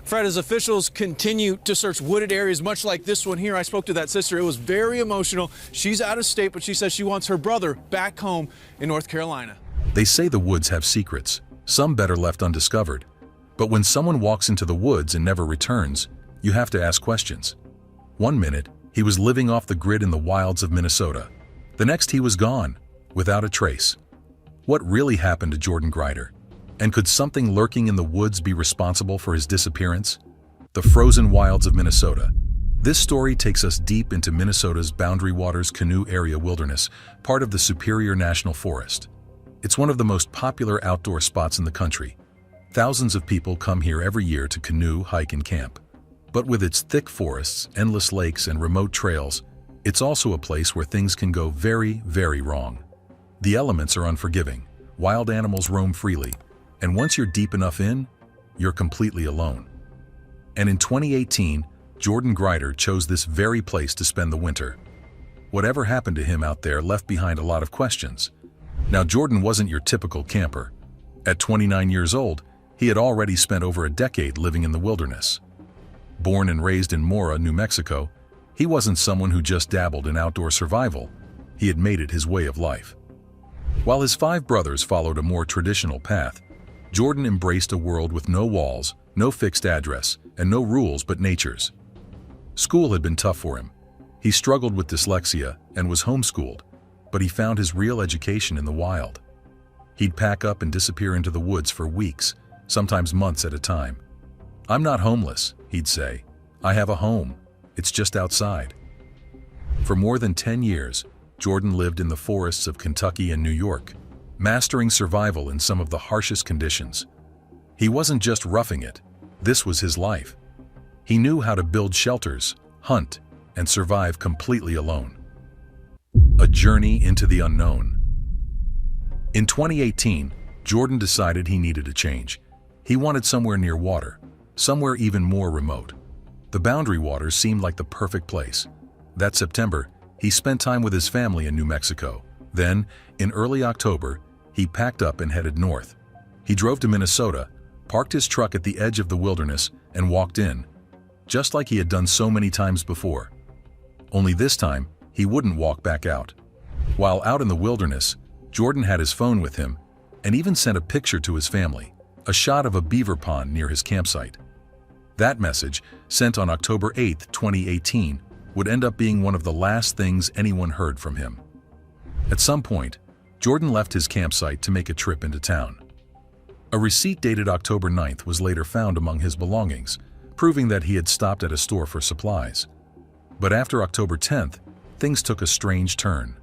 Fred, as officials continue to search wooded areas, much like this one here, I spoke to that sister. It was very emotional. She's out of state, but she says she wants her brother back home in North Carolina. They say the woods have secrets, some better left undiscovered. But when someone walks into the woods and never returns, you have to ask questions. One minute, he was living off the grid in the wilds of Minnesota. The next, he was gone, without a trace. What really happened to Jordan Grider? And could something lurking in the woods be responsible for his disappearance? The frozen wilds of Minnesota. This story takes us deep into Minnesota's Boundary Waters Canoe Area Wilderness, part of the Superior National Forest. It's one of the most popular outdoor spots in the country. Thousands of people come here every year to canoe, hike, and camp. But with its thick forests, endless lakes, and remote trails, it's also a place where things can go very, very wrong. The elements are unforgiving. Wild animals roam freely. And once you're deep enough in, you're completely alone. And in 2018, Jordan Grider chose this very place to spend the winter. Whatever happened to him out there left behind a lot of questions. Now, Jordan wasn't your typical camper. At 29 years old, he had already spent over a decade living in the wilderness. Born and raised in Mora, New Mexico, he wasn't someone who just dabbled in outdoor survival. He had made it his way of life. While his 5 brothers followed a more traditional path, Jordan embraced a world with no walls, no fixed address, and no rules but nature's. School had been tough for him. He struggled with dyslexia and was homeschooled, but he found his real education in the wild. He'd pack up and disappear into the woods for weeks, sometimes months at a time. "I'm not homeless," he'd say. "I have a home. It's just outside." For more than 10 years, Jordan lived in the forests of Kentucky and New York, mastering survival in some of the harshest conditions. He wasn't just roughing it, this was his life. He knew how to build shelters, hunt, and survive completely alone. A journey into the unknown. In 2018, Jordan decided he needed a change. He wanted somewhere near water, somewhere even more remote. The Boundary Waters seemed like the perfect place. That September, he spent time with his family in New Mexico. Then, in early October, he packed up and headed north. He drove to Minnesota, parked his truck at the edge of the wilderness, and walked in, just like he had done so many times before. Only this time, he wouldn't walk back out. While out in the wilderness, Jordan had his phone with him and even sent a picture to his family, a shot of a beaver pond near his campsite. That message, sent on October 8, 2018, would end up being one of the last things anyone heard from him. At some point, Jordan left his campsite to make a trip into town. A receipt dated October 9th was later found among his belongings, proving that he had stopped at a store for supplies. But after October 10th, things took a strange turn.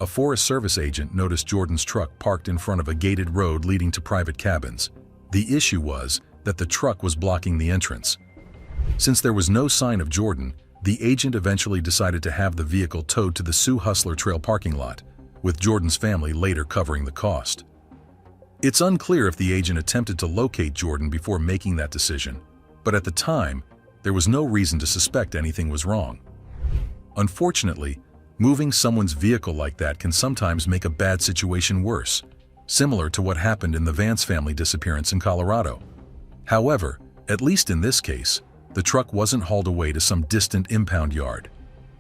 A Forest Service agent noticed Jordan's truck parked in front of a gated road leading to private cabins. The issue was that the truck was blocking the entrance. Since there was no sign of Jordan, the agent eventually decided to have the vehicle towed to the Sioux Hustler Trail parking lot, with Jordan's family later covering the cost. It's unclear if the agent attempted to locate Jordan before making that decision, but at the time, there was no reason to suspect anything was wrong. Unfortunately, moving someone's vehicle like that can sometimes make a bad situation worse, similar to what happened in the Vance family disappearance in Colorado. However, at least in this case, the truck wasn't hauled away to some distant impound yard.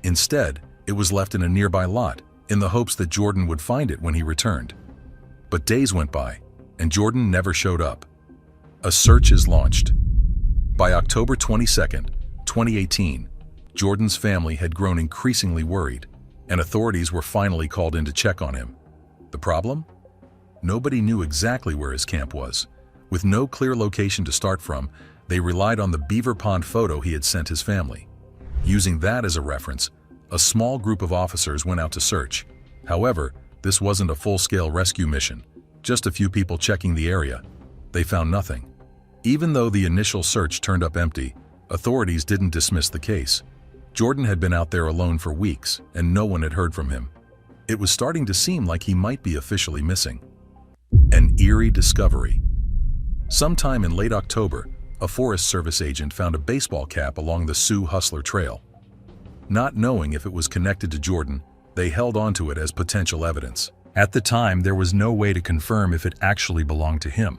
Instead, it was left in a nearby lot, in the hopes that Jordan would find it when he returned. But days went by, and Jordan never showed up. A search is launched. By October 22, 2018, Jordan's family had grown increasingly worried, and authorities were finally called in to check on him. The problem? Nobody knew exactly where his camp was. With no clear location to start from, they relied on the beaver pond photo he had sent his family. Using that as a reference, a small group of officers went out to search. However, this wasn't a full-scale rescue mission, just a few people checking the area. They found nothing. Even though the initial search turned up empty, authorities didn't dismiss the case. Jordan had been out there alone for weeks, and no one had heard from him. It was starting to seem like he might be officially missing. An eerie discovery. Sometime in late October, a Forest Service agent found a baseball cap along the Sioux Hustler Trail. Not knowing if it was connected to Jordan, they held onto it as potential evidence. At the time, there was no way to confirm if it actually belonged to him.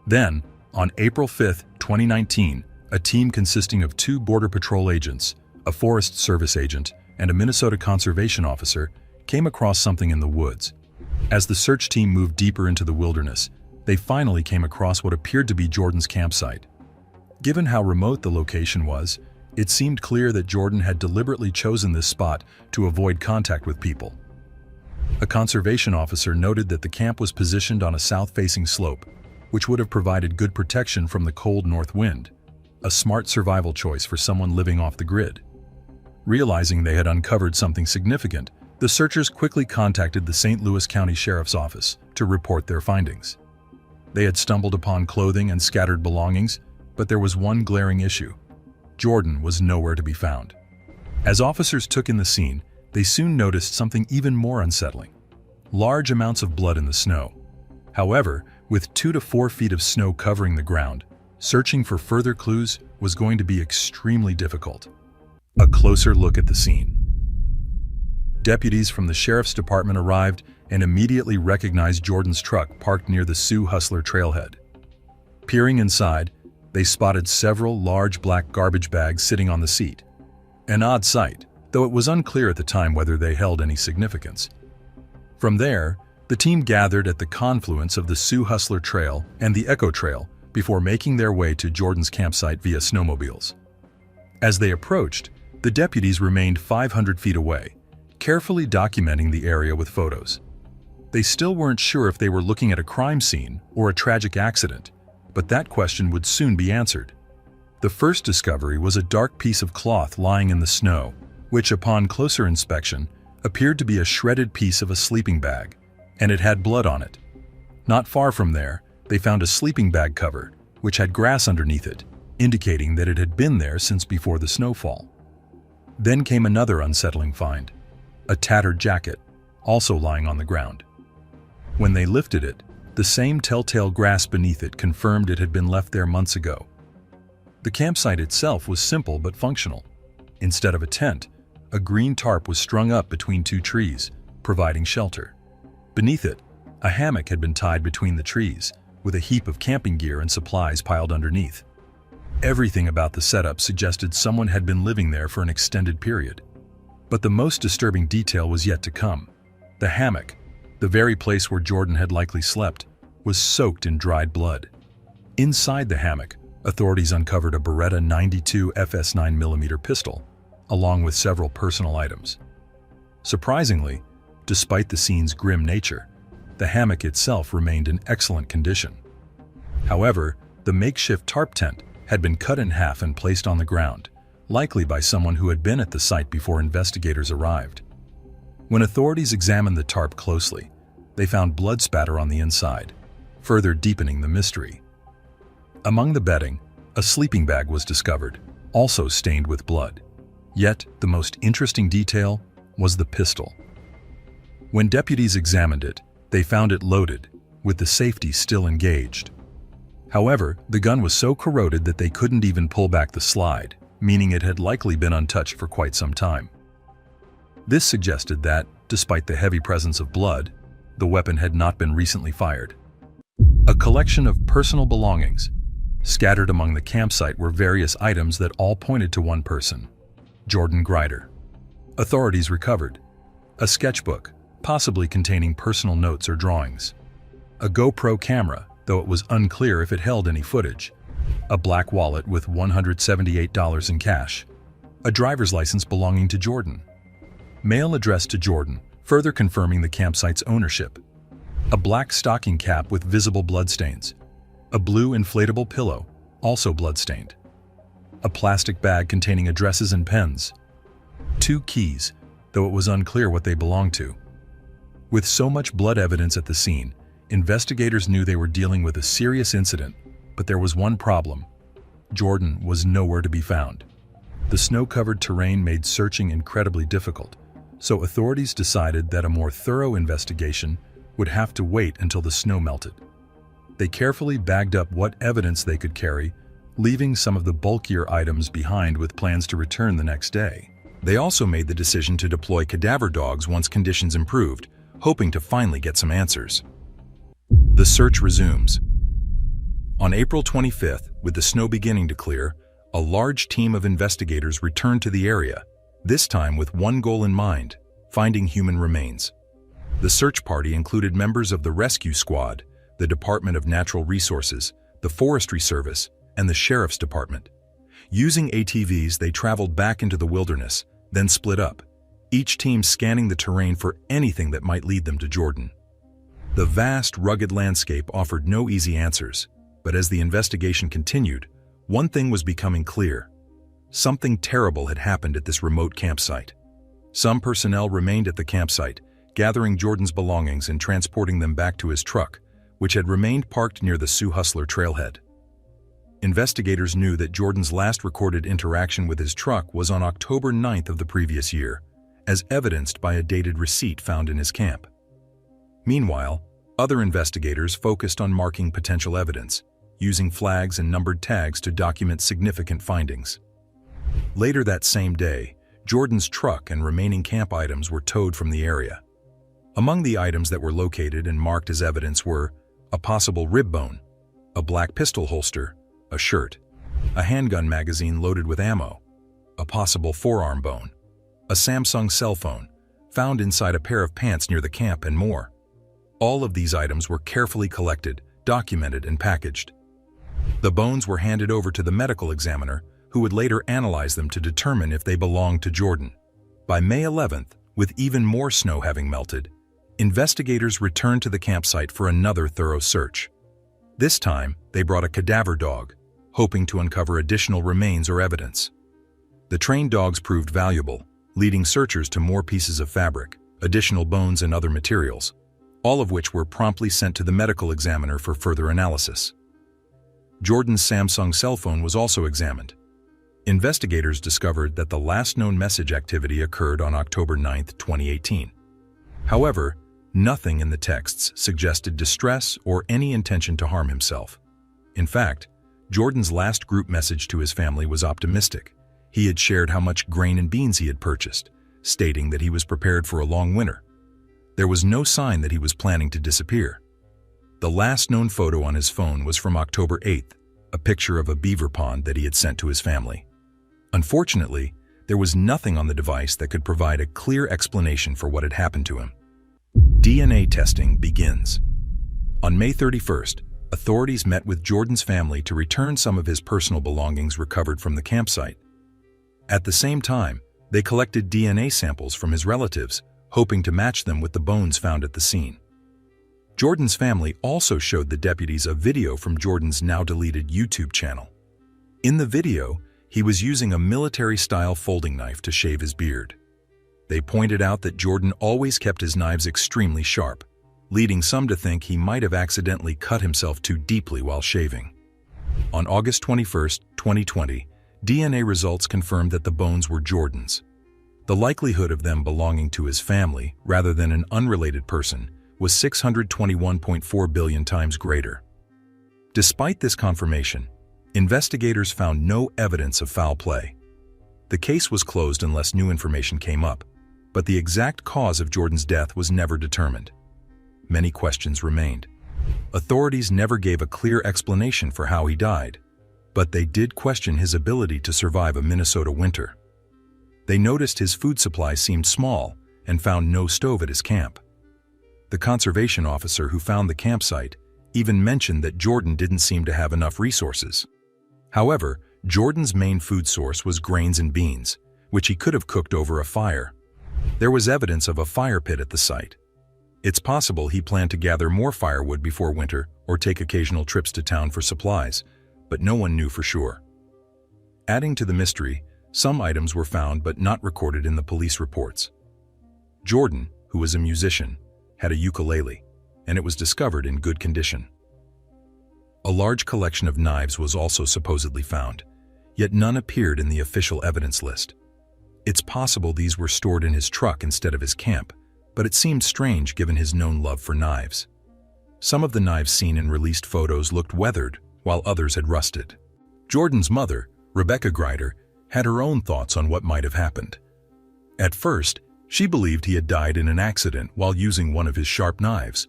Then, On April 5, 2019, a team consisting of 2 Border Patrol agents, a Forest Service agent, and a Minnesota conservation officer came across something in the woods. As the search team moved deeper into the wilderness, they finally came across what appeared to be Jordan's campsite. Given how remote the location was, it seemed clear that Jordan had deliberately chosen this spot to avoid contact with people. A conservation officer noted that the camp was positioned on a south-facing slope, which would have provided good protection from the cold north wind, a smart survival choice for someone living off the grid. Realizing they had uncovered something significant, the searchers quickly contacted the St. Louis County Sheriff's Office to report their findings. They had stumbled upon clothing and scattered belongings, but there was one glaring issue. Jordan was nowhere to be found. As officers took in the scene, they soon noticed something even more unsettling: large amounts of blood in the snow. However, with 2 to 4 feet of snow covering the ground, searching for further clues was going to be extremely difficult. A closer look at the scene. Deputies from the Sheriff's Department arrived and immediately recognized Jordan's truck parked near the Sioux Hustler trailhead. Peering inside, they spotted several large black garbage bags sitting on the seat. An odd sight, though it was unclear at the time whether they held any significance. From there, the team gathered at the confluence of the Sioux Hustler Trail and the Echo Trail before making their way to Jordan's campsite via snowmobiles. As they approached, the deputies remained 500 feet away, carefully documenting the area with photos. They still weren't sure if they were looking at a crime scene or a tragic accident, but that question would soon be answered. The first discovery was a dark piece of cloth lying in the snow, which upon closer inspection appeared to be a shredded piece of a sleeping bag, and it had blood on it. Not far from there, they found a sleeping bag cover, which had grass underneath it, indicating that it had been there since before the snowfall. Then came another unsettling find: a tattered jacket, also lying on the ground. When they lifted it, the same telltale grass beneath it confirmed it had been left there months ago. The campsite itself was simple but functional. Instead of a tent, a green tarp was strung up between 2 trees, providing shelter. Beneath it, a hammock had been tied between the trees, with a heap of camping gear and supplies piled underneath. Everything about the setup suggested someone had been living there for an extended period. But the most disturbing detail was yet to come. The hammock, the very place where Jordan had likely slept, was soaked in dried blood. Inside the hammock, authorities uncovered a Beretta 92 FS 9mm pistol, along with several personal items. Surprisingly, despite the scene's grim nature, the hammock itself remained in excellent condition. However, the makeshift tarp tent had been cut in half and placed on the ground, likely by someone who had been at the site before investigators arrived. When authorities examined the tarp closely, they found blood spatter on the inside, further deepening the mystery. Among the bedding, a sleeping bag was discovered, also stained with blood. Yet, the most interesting detail was the pistol. When deputies examined it, they found it loaded, with the safety still engaged. However, the gun was so corroded that they couldn't even pull back the slide, meaning it had likely been untouched for quite some time. This suggested that, despite the heavy presence of blood, the weapon had not been recently fired. A collection of personal belongings. Scattered among the campsite were various items that all pointed to one person: Jordan Grider. Authorities recovered a sketchbook, possibly containing personal notes or drawings, a GoPro camera, though it was unclear if it held any footage, a black wallet with $178 in cash, a driver's license belonging to Jordan, mail addressed to Jordan, further confirming the campsite's ownership, a black stocking cap with visible bloodstains, a blue inflatable pillow, also bloodstained, a plastic bag containing addresses and pens, 2 keys, though it was unclear what they belonged to. With so much blood evidence at the scene, investigators knew they were dealing with a serious incident, but there was one problem: Jordan was nowhere to be found. The snow-covered terrain made searching incredibly difficult, so authorities decided that a more thorough investigation would have to wait until the snow melted. They carefully bagged up what evidence they could carry, leaving some of the bulkier items behind with plans to return the next day. They also made the decision to deploy cadaver dogs once conditions improved, hoping to finally get some answers. The search resumes. On April 25th, with the snow beginning to clear, a large team of investigators returned to the area, this time with one goal in mind: finding human remains. The search party included members of the rescue squad, the Department of Natural Resources, the Forestry Service, and the Sheriff's Department. Using ATVs, they traveled back into the wilderness, then split up, each team scanning the terrain for anything that might lead them to Jordan. The vast, rugged landscape offered no easy answers, but as the investigation continued, one thing was becoming clear. Something terrible had happened at this remote campsite. Some personnel remained at the campsite, gathering Jordan's belongings and transporting them back to his truck, which had remained parked near the Sioux Hustler trailhead. Investigators knew that Jordan's last recorded interaction with his truck was on October 9th of the previous year, as evidenced by a dated receipt found in his camp. Meanwhile, other investigators focused on marking potential evidence, using flags and numbered tags to document significant findings. Later that same day, Jordan's truck and remaining camp items were towed from the area. Among the items that were located and marked as evidence were a possible rib bone, a black pistol holster, a shirt, a handgun magazine loaded with ammo, a possible forearm bone, a Samsung cell phone found inside a pair of pants near the camp, and more. All of these items were carefully collected, documented, and packaged. The bones were handed over to the medical examiner, who would later analyze them to determine if they belonged to Jordan. By May 11th, with even more snow having melted, investigators returned to the campsite for another thorough search. This time, they brought a cadaver dog, hoping to uncover additional remains or evidence. The trained dogs proved valuable, leading searchers to more pieces of fabric, additional bones, and other materials, all of which were promptly sent to the medical examiner for further analysis. Jordan's Samsung cell phone was also examined. Investigators discovered that the last known message activity occurred on October 9, 2018. However, nothing in the texts suggested distress or any intention to harm himself. In fact, Jordan's last group message to his family was optimistic. He had shared how much grain and beans he had purchased, stating that he was prepared for a long winter. There was no sign that he was planning to disappear. The last known photo on his phone was from October 8th, a picture of a beaver pond that he had sent to his family. Unfortunately, there was nothing on the device that could provide a clear explanation for what had happened to him. DNA testing begins. On May 31st, authorities met with Jordan's family to return some of his personal belongings recovered from the campsite. At the same time, they collected DNA samples from his relatives, hoping to match them with the bones found at the scene. Jordan's family also showed the deputies a video from Jordan's now-deleted YouTube channel. In the video, he was using a military-style folding knife to shave his beard. They pointed out that Jordan always kept his knives extremely sharp, leading some to think he might have accidentally cut himself too deeply while shaving. On August 21, 2020, DNA results confirmed that the bones were Jordan's. The likelihood of them belonging to his family, rather than an unrelated person, was 621.4 billion times greater. Despite this confirmation, investigators found no evidence of foul play. The case was closed unless new information came up, but the exact cause of Jordan's death was never determined. Many questions remained. Authorities never gave a clear explanation for how he died, but they did question his ability to survive a Minnesota winter. They noticed his food supply seemed small and found no stove at his camp. The conservation officer who found the campsite even mentioned that Jordan didn't seem to have enough resources. However, Jordan's main food source was grains and beans, which he could have cooked over a fire. There was evidence of a fire pit at the site. It's possible he planned to gather more firewood before winter or take occasional trips to town for supplies, but no one knew for sure. Adding to the mystery, some items were found but not recorded in the police reports. Jordan, who was a musician, had a ukulele, and it was discovered in good condition. A large collection of knives was also supposedly found, yet none appeared in the official evidence list. It's possible these were stored in his truck instead of his camp, but it seemed strange given his known love for knives. Some of the knives seen in released photos looked weathered, while others had rusted. Jordan's mother, Rebecca Grider, had her own thoughts on what might have happened. At first, she believed he had died in an accident while using one of his sharp knives.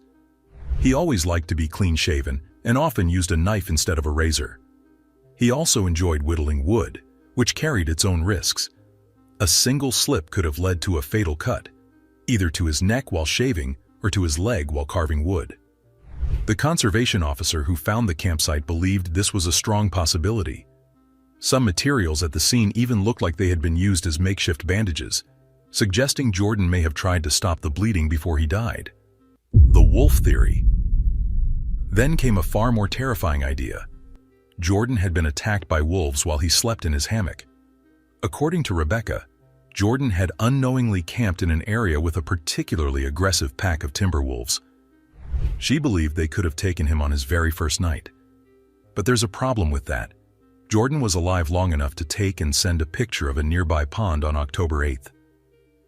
He always liked to be clean-shaven, and often used a knife instead of a razor. He also enjoyed whittling wood, which carried its own risks. A single slip could have led to a fatal cut, either to his neck while shaving or to his leg while carving wood. The conservation officer who found the campsite believed this was a strong possibility. Some materials at the scene even looked like they had been used as makeshift bandages, suggesting Jordan may have tried to stop the bleeding before he died. The wolf theory. Then came a far more terrifying idea. Jordan had been attacked by wolves while he slept in his hammock. According to Rebecca, Jordan had unknowingly camped in an area with a particularly aggressive pack of timber wolves. She believed they could have taken him on his very first night. But there's a problem with that. Jordan was alive long enough to take and send a picture of a nearby pond on October 8th.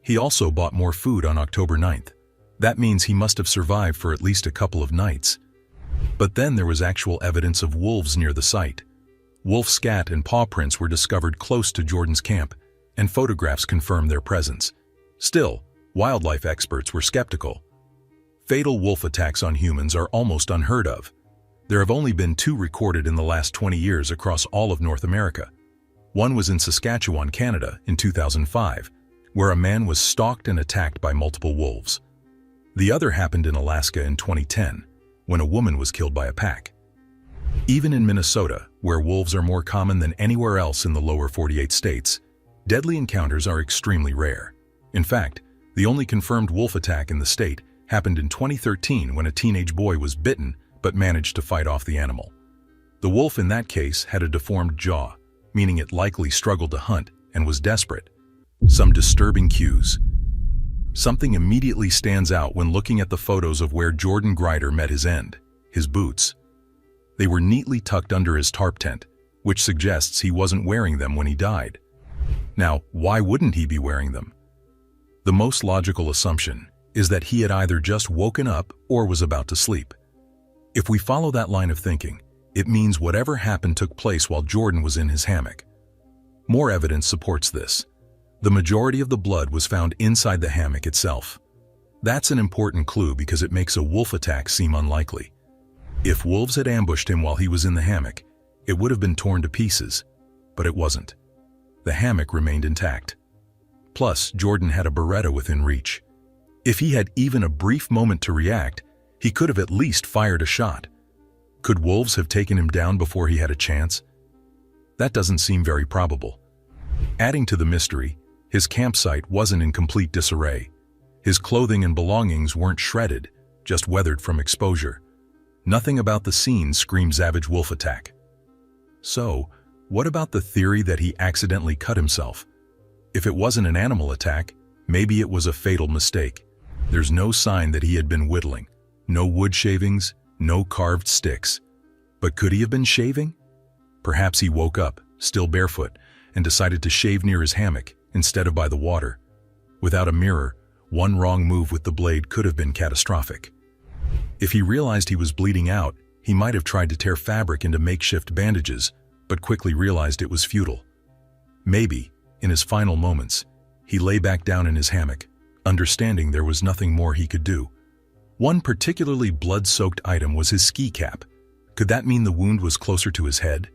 He also bought more food on October 9th. That means he must have survived for at least a couple of nights. But then there was actual evidence of wolves near the site. Wolf scat and paw prints were discovered close to Jordan's camp, and photographs confirmed their presence. Still, wildlife experts were skeptical. Fatal wolf attacks on humans are almost unheard of. There have only been 2 recorded in the last 20 years across all of North America. One was in Saskatchewan, Canada, in 2005, where a man was stalked and attacked by multiple wolves. The other happened in Alaska in 2010, when a woman was killed by a pack. Even in Minnesota, where wolves are more common than anywhere else in the lower 48 states, deadly encounters are extremely rare. In fact, the only confirmed wolf attack in the state happened in 2013 when a teenage boy was bitten but managed to fight off the animal. The wolf in that case had a deformed jaw, meaning it likely struggled to hunt and was desperate. Some disturbing cues. Something immediately stands out when looking at the photos of where Jordan Grider met his end: his boots. They were neatly tucked under his tarp tent, which suggests he wasn't wearing them when he died. Now, why wouldn't he be wearing them? The most logical assumption is that he had either just woken up or was about to sleep. If we follow that line of thinking, it means whatever happened took place while Jordan was in his hammock. More evidence supports this. The majority of the blood was found inside the hammock itself. That's an important clue because it makes a wolf attack seem unlikely. If wolves had ambushed him while he was in the hammock, it would have been torn to pieces, but it wasn't. The hammock remained intact. Plus, Jordan had a Beretta within reach. If he had even a brief moment to react, he could have at least fired a shot. Could wolves have taken him down before he had a chance? That doesn't seem very probable. Adding to the mystery, his campsite wasn't in complete disarray. His clothing and belongings weren't shredded, just weathered from exposure. Nothing about the scene screamed savage wolf attack. So, what about the theory that he accidentally cut himself? If it wasn't an animal attack, maybe it was a fatal mistake. There's no sign that he had been whittling. No wood shavings, no carved sticks. But could he have been shaving? Perhaps he woke up, still barefoot, and decided to shave near his hammock instead of by the water. Without a mirror, one wrong move with the blade could have been catastrophic. If he realized he was bleeding out, he might have tried to tear fabric into makeshift bandages, but quickly realized it was futile. Maybe, in his final moments, he lay back down in his hammock, understanding there was nothing more he could do. One particularly blood-soaked item was his ski cap. Could that mean the wound was closer to his head?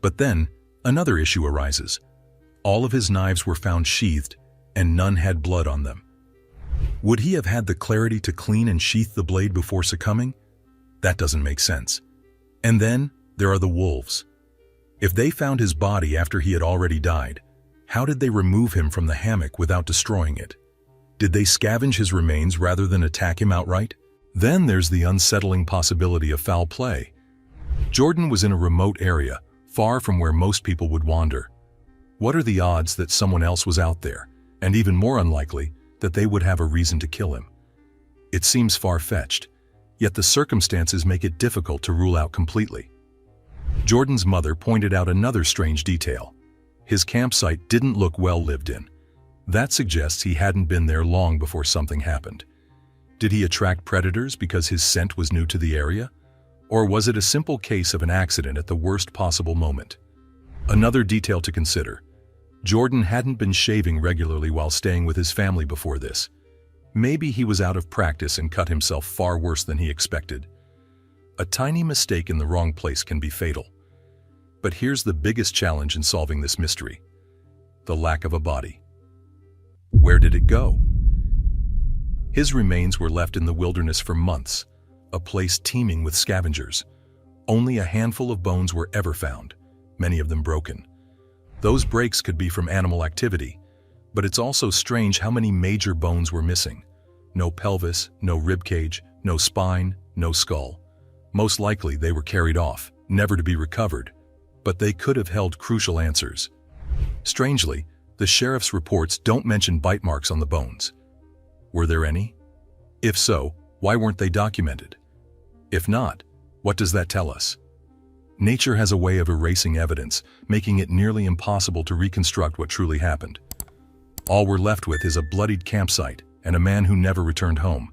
But then, another issue arises. All of his knives were found sheathed, and none had blood on them. Would he have had the clarity to clean and sheath the blade before succumbing? That doesn't make sense. And then, there are the wolves. If they found his body after he had already died, how did they remove him from the hammock without destroying it? Did they scavenge his remains rather than attack him outright? Then there's the unsettling possibility of foul play. Jordan was in a remote area, far from where most people would wander. What are the odds that someone else was out there, and even more unlikely, that they would have a reason to kill him? It seems far-fetched, yet the circumstances make it difficult to rule out completely. Jordan's mother pointed out another strange detail. His campsite didn't look well lived in. That suggests he hadn't been there long before something happened. Did he attract predators because his scent was new to the area? Or was it a simple case of an accident at the worst possible moment? Another detail to consider. Jordan hadn't been shaving regularly while staying with his family before this. Maybe he was out of practice and cut himself far worse than he expected. A tiny mistake in the wrong place can be fatal. But here's the biggest challenge in solving this mystery: the lack of a body. Where did it go? His remains were left in the wilderness for months, a place teeming with scavengers. Only a handful of bones were ever found, many of them broken. Those breaks could be from animal activity, but it's also strange how many major bones were missing. No pelvis, no ribcage, no spine, no skull. Most likely they were carried off, never to be recovered, but they could have held crucial answers. Strangely, the sheriff's reports don't mention bite marks on the bones. Were there any? If so, why weren't they documented? If not, what does that tell us? Nature has a way of erasing evidence, making it nearly impossible to reconstruct what truly happened. All we're left with is a bloodied campsite and a man who never returned home.